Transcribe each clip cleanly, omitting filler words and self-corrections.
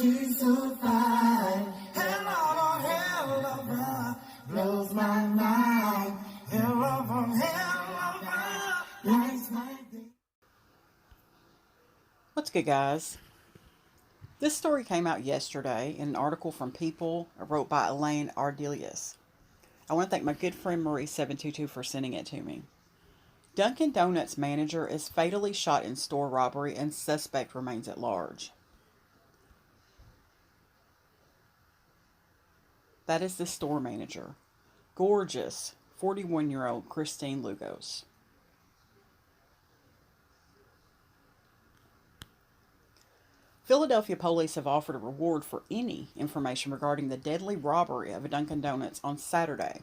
she's so fine. Hell of a hell of a blows my mind. Hell of a lights my day. What's good, guys? This story came out yesterday in an article from People wrote by Elaine Ardelius. I want to thank my good friend Marie722 for sending it to me. Dunkin Donuts manager is fatally shot in store robbery and suspect remains at large. That is the store manager. Gorgeous 41-year-old Christine Lugo. Philadelphia police have offered a reward for any information regarding the deadly robbery of a Dunkin Donuts on Saturday.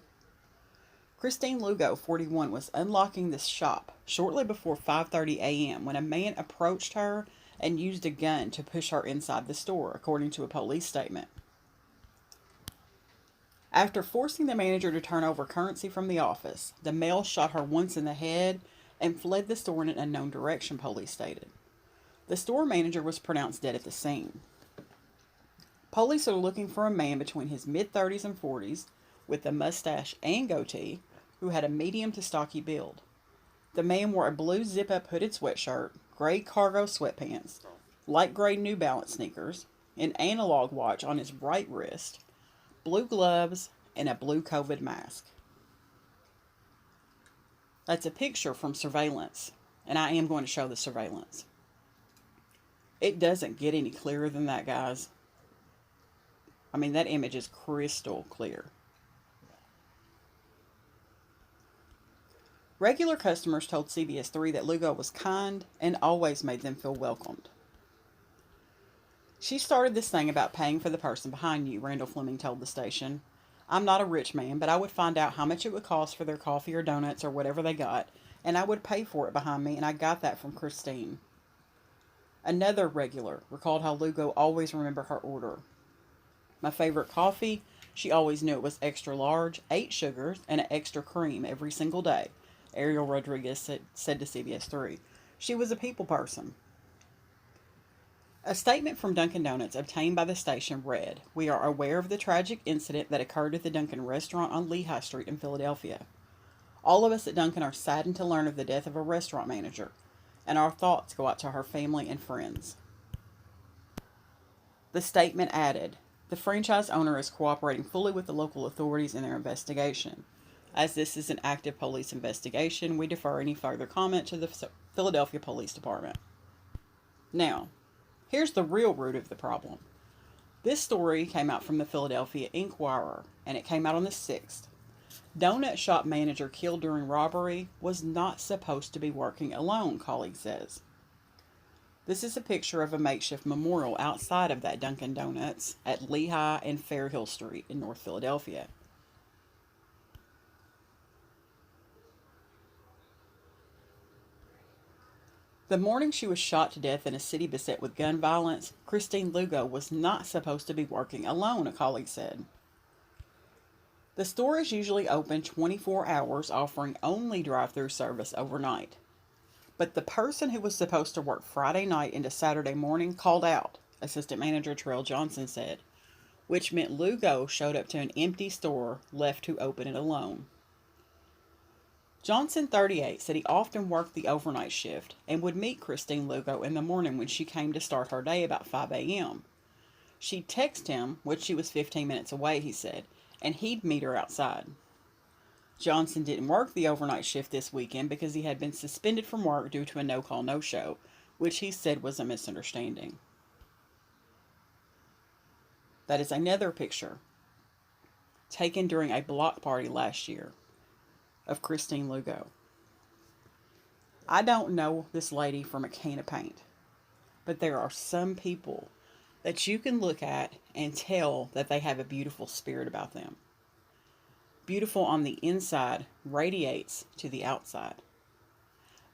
Christine Lugo, 41, was unlocking this shop shortly before 5:30 a.m. when a man approached her and used a gun to push her inside the store, according to a police statement. After forcing the manager to turn over currency from the office, the male shot her once in the head and fled the store in an unknown direction, police stated. The store manager was pronounced dead at the scene. Police are looking for a man between his mid-30s and 40s with a mustache and goatee who had a medium to stocky build. The man wore a blue zip-up hooded sweatshirt, gray cargo sweatpants, light gray New Balance sneakers, an analog watch on his right wrist, blue gloves, and a blue COVID mask. That's a picture from surveillance, and I am going to show the surveillance. It doesn't get any clearer than that, guys. I mean, that image is crystal clear. Regular customers told CBS 3 that Lugo was kind and always made them feel welcomed. She started this thing about paying for the person behind you, Randall Fleming told the station. I'm not a rich man, but I would find out how much it would cost for their coffee or donuts or whatever they got, and I would pay for it behind me, and I got that from Christine. Another regular recalled how Lugo always remembered her order. My favorite coffee, she always knew it was extra large, 8 sugars, and an extra cream every single day, Ariel Rodriguez said to CBS 3. She was a people person. A statement from Dunkin Donuts obtained by the station read, "We are aware of the tragic incident that occurred at the Dunkin restaurant on Lehigh Street in Philadelphia. All of us at Dunkin are saddened to learn of the death of a restaurant manager, and our thoughts go out to her family and friends." The statement added, "The franchise owner is cooperating fully with the local authorities in their investigation. As this is an active police investigation, we defer any further comment to the Philadelphia Police Department." Now, here's the real root of the problem. This story came out from the Philadelphia Inquirer, and it came out on the 6th. Donut shop manager killed during robbery was not supposed to be working alone, colleague says. This is a picture of a makeshift memorial outside of that Dunkin Donuts at Lehigh and Fairhill Street in North Philadelphia. The morning she was shot to death in a city beset with gun violence, Christine Lugo was not supposed to be working alone, a colleague said. The store is usually open 24 hours, offering only drive-through service overnight. But the person who was supposed to work Friday night into Saturday morning called out, assistant manager Terrell Johnson said, which meant Lugo showed up to an empty store left to open it alone. Johnson, 38, said he often worked the overnight shift and would meet Christine Lugo in the morning when she came to start her day about 5 a.m. She'd text him, which she was 15 minutes away, he said, and he'd meet her outside. Johnson didn't work the overnight shift this weekend because he had been suspended from work due to a no-call, no-show, which he said was a misunderstanding. That is another picture taken during a block party last year of Christine Lugo. I don't know this lady from a can of paint, but there are some people that you can look at and tell that they have a beautiful spirit about them. Beautiful on the inside radiates to the outside.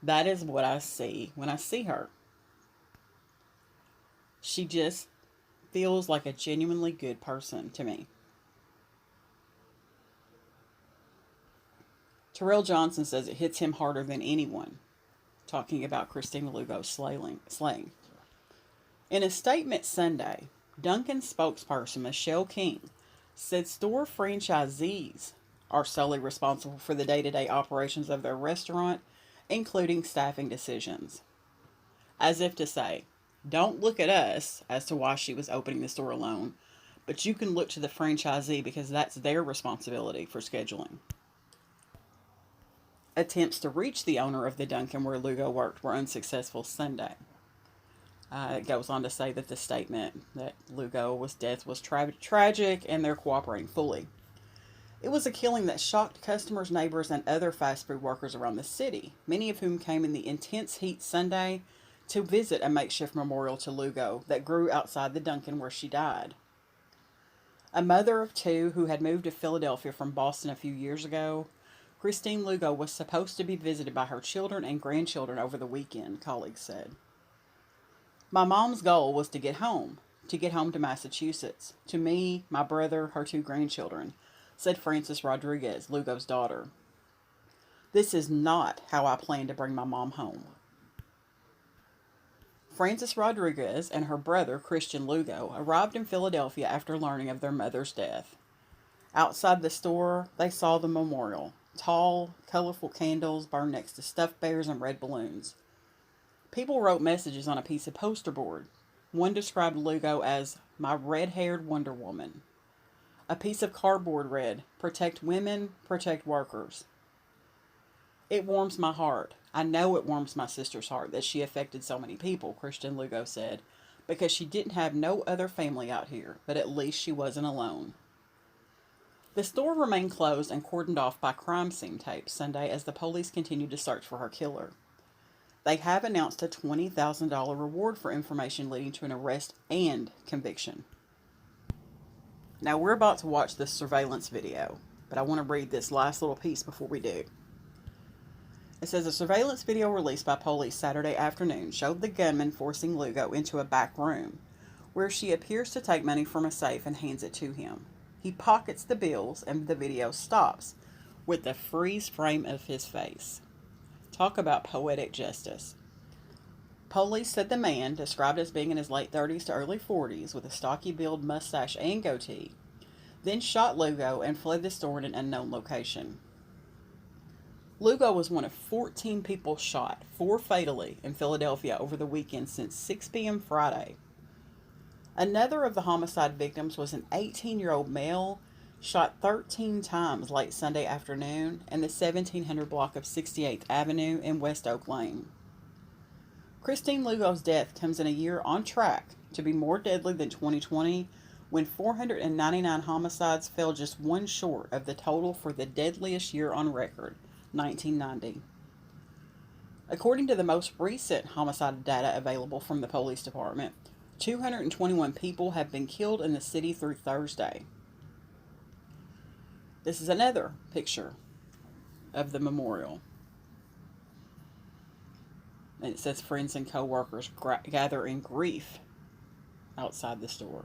That is what I see when I see her. She just feels like a genuinely good person to me. Terrell Johnson says it hits him harder than anyone, talking about Christine Lugo's slaying. In a statement Sunday, Dunkin spokesperson Michelle King said store franchisees are solely responsible for the day-to-day operations of their restaurant, including staffing decisions. As if to say, don't look at us as to why she was opening the store alone, but you can look to the franchisee because that's their responsibility for scheduling. Attempts to reach the owner of the Dunkin' where Lugo worked were unsuccessful Sunday. It goes on to say that the statement that Lugo's death was tragic and they're cooperating fully. It was a killing that shocked customers, neighbors, and other fast food workers around the city, many of whom came in the intense heat Sunday to visit a makeshift memorial to Lugo that grew outside the Dunkin' where she died. A mother of two who had moved to Philadelphia from Boston a few years ago, Christine Lugo was supposed to be visited by her children and grandchildren over the weekend, colleagues said. My mom's goal was to get home to Massachusetts, to me, my brother, her two grandchildren, said Frances Rodriguez, Lugo's daughter. This is not how I plan to bring my mom home. Frances Rodriguez and her brother, Christian Lugo, arrived in Philadelphia after learning of their mother's death. Outside the store, they saw the memorial. Tall, colorful candles burned next to stuffed bears and red balloons. People wrote messages on a piece of poster board. One described Lugo as my red-haired Wonder Woman. A piece of cardboard read, "Protect women, protect workers." It warms my heart. I know it warms my sister's heart that she affected so many people, Christian Lugo said, because she didn't have no other family out here, but at least she wasn't alone. The store remained closed and cordoned off by crime scene tapes Sunday as the police continued to search for her killer. They have announced a $20,000 reward for information leading to an arrest and conviction. Now we're about to watch this surveillance video, but I want to read this last little piece before we do. It says a surveillance video released by police Saturday afternoon showed the gunman forcing Lugo into a back room, where she appears to take money from a safe and hands it to him. He pockets the bills and the video stops with a freeze frame of his face. Talk about poetic justice. Police said the man, described as being in his late 30s to early 40s with a stocky build, mustache, and goatee, then shot Lugo and fled the store in an unknown location. Lugo was one of 14 people shot, 4 fatally, in Philadelphia over the weekend since 6 p.m. Friday. Another of the homicide victims was an 18-year-old male shot 13 times late Sunday afternoon in the 1700 block of 68th Avenue in West Oak Lane. Christine Lugo's death comes in a year on track to be more deadly than 2020, when 499 homicides fell just one short of the total for the deadliest year on record, 1990. According to the most recent homicide data available from the police department, 221 people have been killed in the city through Thursday. This is another picture of the memorial. And it says friends and co-workers gather in grief outside the store.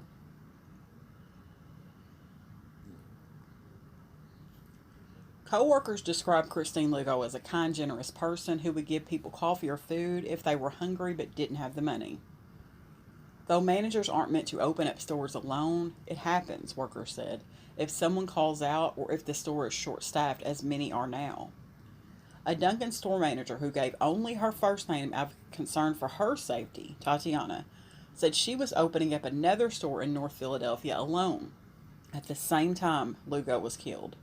Co-workers describe Christine Lugo as a kind, generous person who would give people coffee or food if they were hungry but didn't have the money. Though managers aren't meant to open up stores alone, it happens, workers said, if someone calls out or if the store is short-staffed, as many are now. A Dunkin store manager who gave only her first name out of concern for her safety, Tatiana, said she was opening up another store in North Philadelphia alone at the same time Lugo was killed.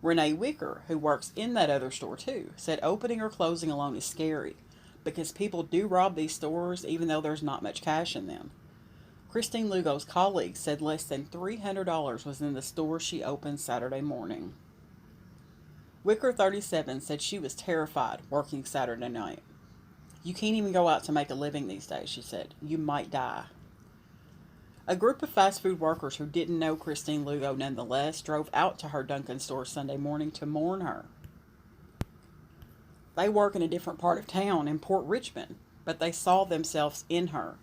Renee Wicker, who works in that other store too, said opening or closing alone is scary because people do rob these stores even though there's not much cash in them. Christine Lugo's colleague said less than $300 was in the store she opened Saturday morning. Wicker, 37, said she was terrified working Saturday night. You can't even go out to make a living these days, she said. You might die. A group of fast food workers who didn't know Christine Lugo nonetheless drove out to her Dunkin store Sunday morning to mourn her. They work in a different part of town in Port Richmond, but they saw themselves in her.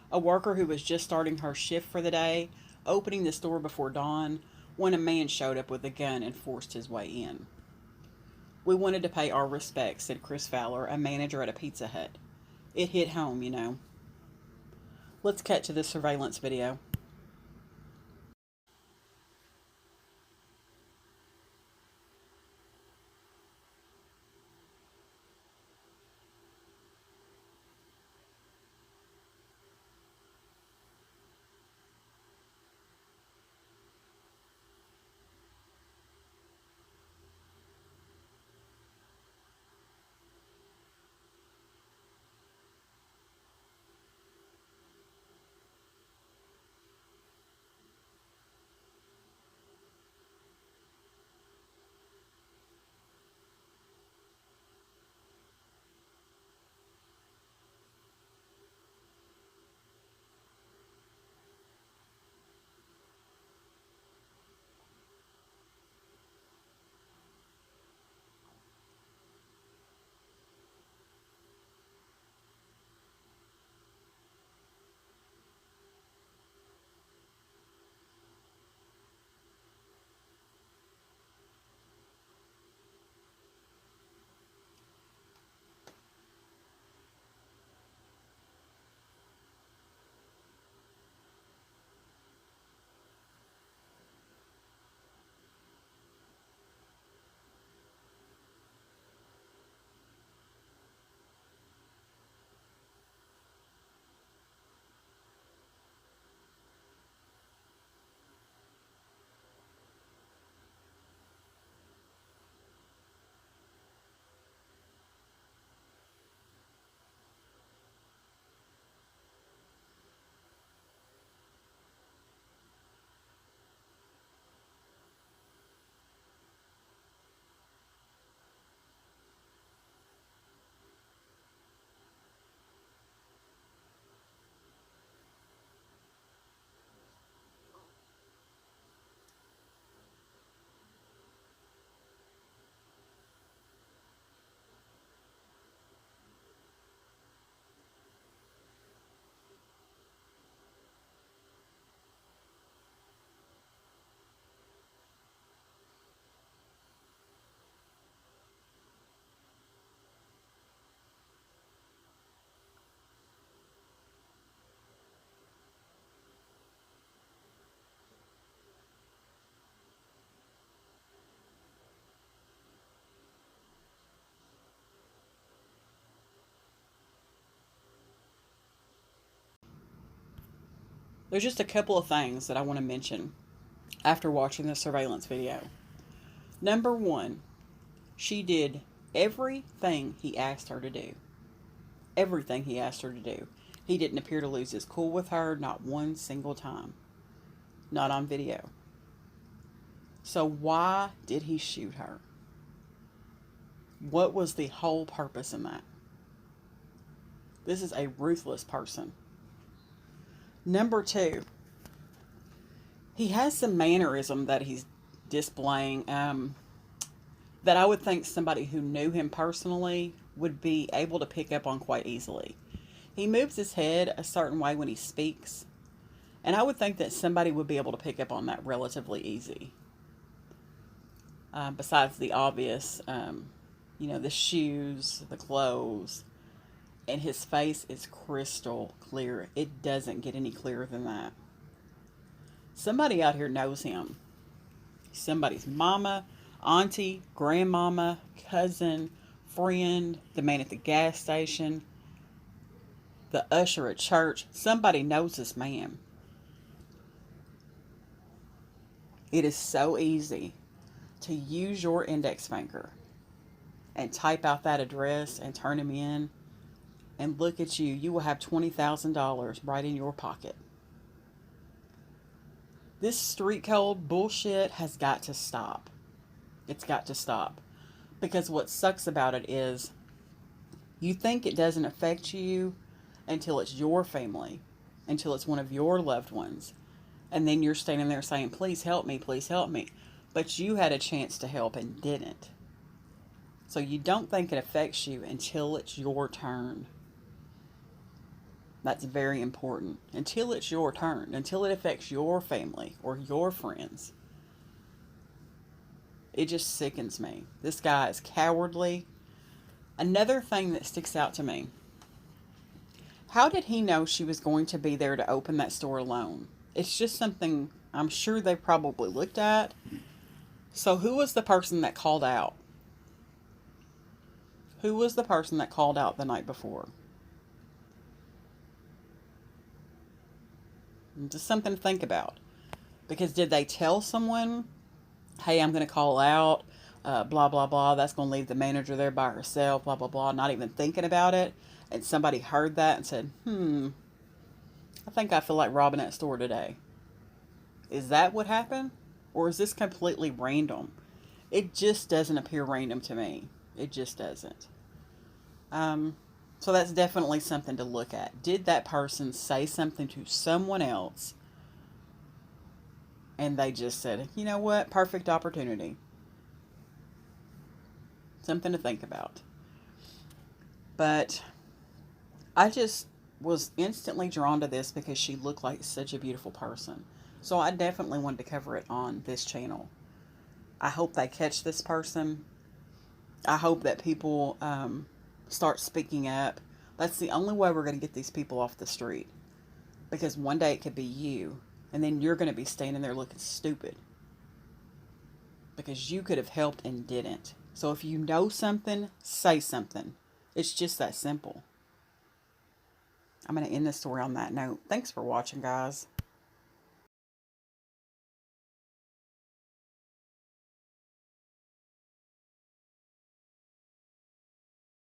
A worker who was just starting her shift for the day, opening the store before dawn, when a man showed up with a gun and forced his way in. We wanted to pay our respects, said Chris Fowler, a manager at a Pizza Hut. It hit home, you know. Let's cut to the surveillance video. There's just a couple of things that I want to mention after watching the surveillance video. Number one, she did everything he asked her to do. Everything he asked her to do. He didn't appear to lose his cool with her, not one single time. Not on video. So why did he shoot her? What was the whole purpose in that? This is a ruthless person. Number two, he has some mannerism that he's displaying that I would think somebody who knew him personally would be able to pick up on quite easily. He moves his head a certain way when he speaks, and I would think that somebody would be able to pick up on that relatively easy. Besides the obvious, the shoes, the clothes, and his face is crystal clear. It doesn't get any clearer than that. Somebody out here knows him. Somebody's mama, auntie, grandmama, cousin, friend, the man at the gas station, the usher at church. Somebody knows this man. It is so easy to use your index finger and type out that address and turn him in, and look at you. You will have $20,000 right in your pocket. This street code bullshit has got to stop. It's got to stop. Because what sucks about it is you think it doesn't affect you until it's your family, until it's one of your loved ones. And then you're standing there saying, please help me, please help me. But you had a chance to help and didn't. So you don't think it affects you until it's your turn. That's very important. Until it's your turn, until it affects your family or your friends. It just sickens me. This guy is cowardly. Another thing that sticks out to me. How did he know she was going to be there to open that store alone? It's just something I'm sure they probably looked at. So, who was the person that called out? Who was the person that called out the night before? Just something to think about. Because did they tell someone, hey, I'm going to call out, blah, blah, blah. That's going to leave the manager there by herself, blah, blah, blah, not even thinking about it. And somebody heard that and said, I think I feel like robbing that store today. Is that what happened? Or is this completely random? It just doesn't appear random to me. It just doesn't. So that's definitely something to look at. Did that person say something to someone else and they just said, you know what, perfect opportunity? Something to think about. But I just was instantly drawn to this because she looked like such a beautiful person. So I definitely wanted to cover it on this channel. I hope they catch this person. I hope that people start speaking up. That's the only way we're going to get these people off the street. Because one day it could be you, and then you're going to be standing there looking stupid. Because you could have helped and didn't. So if you know something, say something. It's just that simple. I'm going to end this story on that note. Thanks for watching, guys.